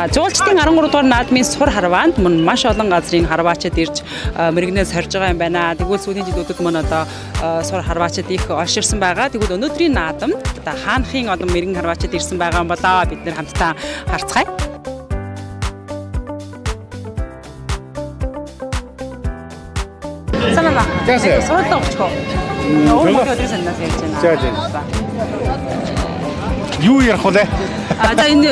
Жуулчдын 13 дугаар наадмын сур харваанд мөн маш олон газрын харваачид ирж мэрэгнээс хорж байгаа юм байна. Тэгвэл сүүлийн жилүүдэд мөн одоо сур харваачид их олширсан байгаа. Тэгвэл өнөөдрийн наадамд одоо хаанхын одоо мэрэгэн харваачид ирсэн байгаа юм болоо бид нэр хамтдаа харцгаая. Санаа. Яасан? Суралцаа өгчихөө. Өөр өдөр санаас ярьж байна. Юу ярих вэ? За энэ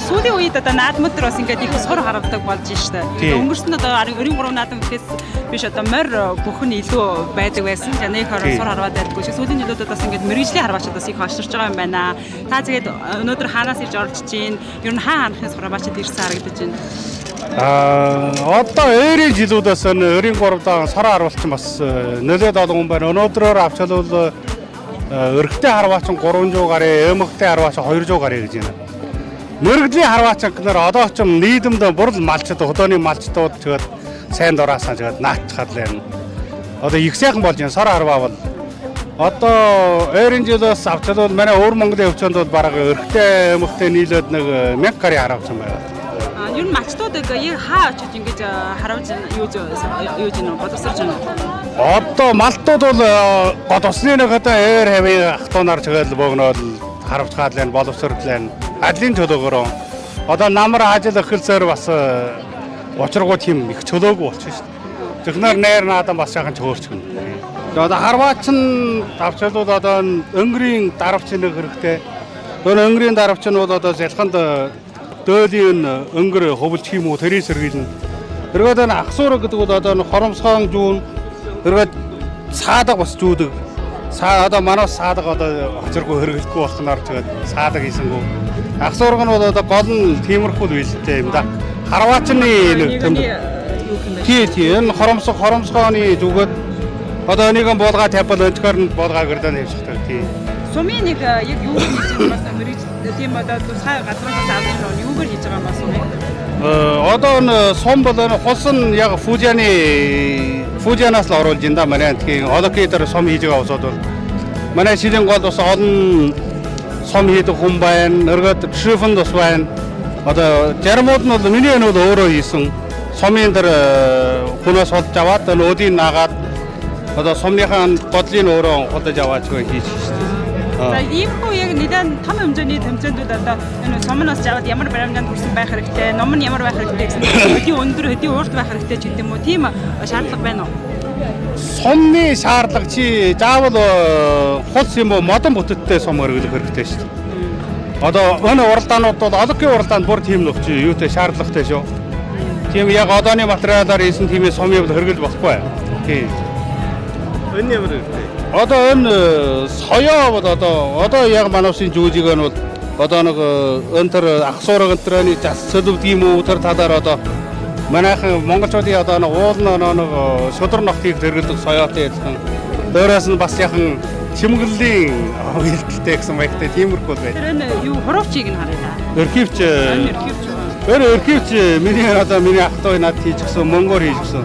сүүлийн үед одоо наадмууд төр бас ингээд их сур харавдаг болж штэ. Өнгөрсөн одоо 93 наадам гэхээс биш одоо морь бүх нь илүү байдаг байсан. Нэг сур харваад байдаггүй шиг сүүлийн жилүүдэд бас ингээд мэрэгжлийн харваачид бас их олширч байгаа юм байна. Та тэгээд өнөөдөр хаанаас ирж орж чинь ер нь хаанхын сур харваачид ирсэн харагдаж байна. Одоо eerийн жилүүдээс 93 даа сар харуулсан бас нөлөөд олон хүн байна. Өнөөдрөөр авчвал өргөтэй харваачин 300 гаруй, эмэгтэй харваачин 200 гаруй гэж байна. Мэргэжлийн харваачин гэхээр одоо ч нийгэмд бурал малчд, хөдөөний малчдууд тэгээд сайн дураасаа тэгээд наачхад л байна. Одоо их сайхан болж байна. Сар харваа бол одоо eerийн жилээс авчвал манай өвөр Монголын өвчнөд бол бараг өргөтэй, эмэгтэй нийлээд нэг 1000 гаруй харваачин байна. Ер нь малчтуудыг хаа очиж ингэж харуулж юуж байна бодосорж байна. Одоо малтууд бол годосны нэг одоо ээр хавийн ахтунаар тэгэл богноод харавчгаад лэн боловсрлаа. Ажлын төлөөгөөр одоо намар ажил эхэлсээр бас учиргуу тийм их чөлөөгүй болчихно шүү дээ. Технэр нээр наадам бас шахан чөөрчгөн. Тэгээ одоо харваачин авчвал одоо өнгөрийн даравчин нэг хэрэгтэй. Тэр өнгөрийн даравчин бол одоо залханд дөөлийн өнгөр хөвөлчих юм уу тэрийг сэргийлнэ. Тэргээд энэ ахсуураг гэдэг бол одоо хоромсгоон жуун тэргээд саадаг бас зүүдэг. Одоо манаас саадаг одоо хоцоргүй хэрэглэхгүй болохноор тэгээд саадаг хийсэнгүү. Ахсуураг нь бол одоо гол нь тиймэрхүү үйлдэлтэй юм да. Харваачны нэг юм. Тий энэ хоромсгооны зүгээд одоо энийг буулгаа тавьбал өнцгөр нь буулгаа гэрдэн хийчихдэг тий. Сумын нэг яг юу хийж байгаа юм бэ? Тийм одоо тусгай газраас авч ирэх юугаар хийж байгаа юм ба сум? Одоо н сум бол хос нь яг Фужианаас л оруулж ин да манай тгийн олокейтер сум хийж байгаа усод бол манай шилэн гол бас олон сум хийдэг хүн байна. Өргөд шифэн бас байна. Одоо жармууд нь бол миний энэ бол өөрөө хийсэн сумын дээр хүнээс олж аваад өөдийг наагаад одоо сумныхаа годлыг өөрөө худаж аваач хийж шүү. За ийм хөө яг нэгэн том хэмжээний тэмцээндүүд одоо энэ сумнаас жаад ямар баримтанд хүрсэн байх хэрэгтэй, ном нь ямар байх хэрэгтэй гэсэн хэдийн өндөр, хэдийн урт байх хэрэгтэй ч гэдэг юм уу, тийм шаардлага байна уу? Сумны шаардлага чи заавал хулс юм уу, модон бүтэттэй сум өргөлөх хэрэгтэй шүү дээ. Одоо энэ уралдаанууд бол олонгийн уралдаанд бүр тийм нөх чи юутэй шаардлагатай шүү. Тийм яг одооны материалаар хийсэн тийм сумыг хөргөл болохгүй. Тийм. Энэ ямар хэрэгтэй? Одоо энэ соёо бол одоо яг манайсын жүжиг нь бол одоо нэг өнтер ахсуураг өнтрөний зас сөлөвд юм уу тэр талаар одоо манайхан монголчуудын одоо нэг уулна нэг шудар ногтыг зэрэглэх соёотой ялхан дөөрөөс нь бас яхан чимэглэлийн үйлдэлтэй гэсэн маягтай тиймэрхүү байна. Тэр энэ юу хуравчийг нь харъя та. Өрхивч. Өрхивч миний ах トゥ над хийчихсэн мөнгөөр хийчихсэн.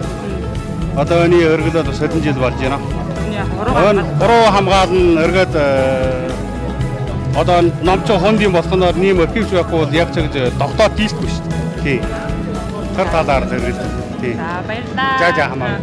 Одоо энэ өргөлөд содон жил болж байна. Хороо хамгаална өргөд одоо номч хондын болгоноор нэм өрхивч байхгүй бол яг ч гэж тогтоод дийлэхгүй шүү дээ. Тий. Тэр талаар зэрэг тий. За баярлалаа. За хамаа.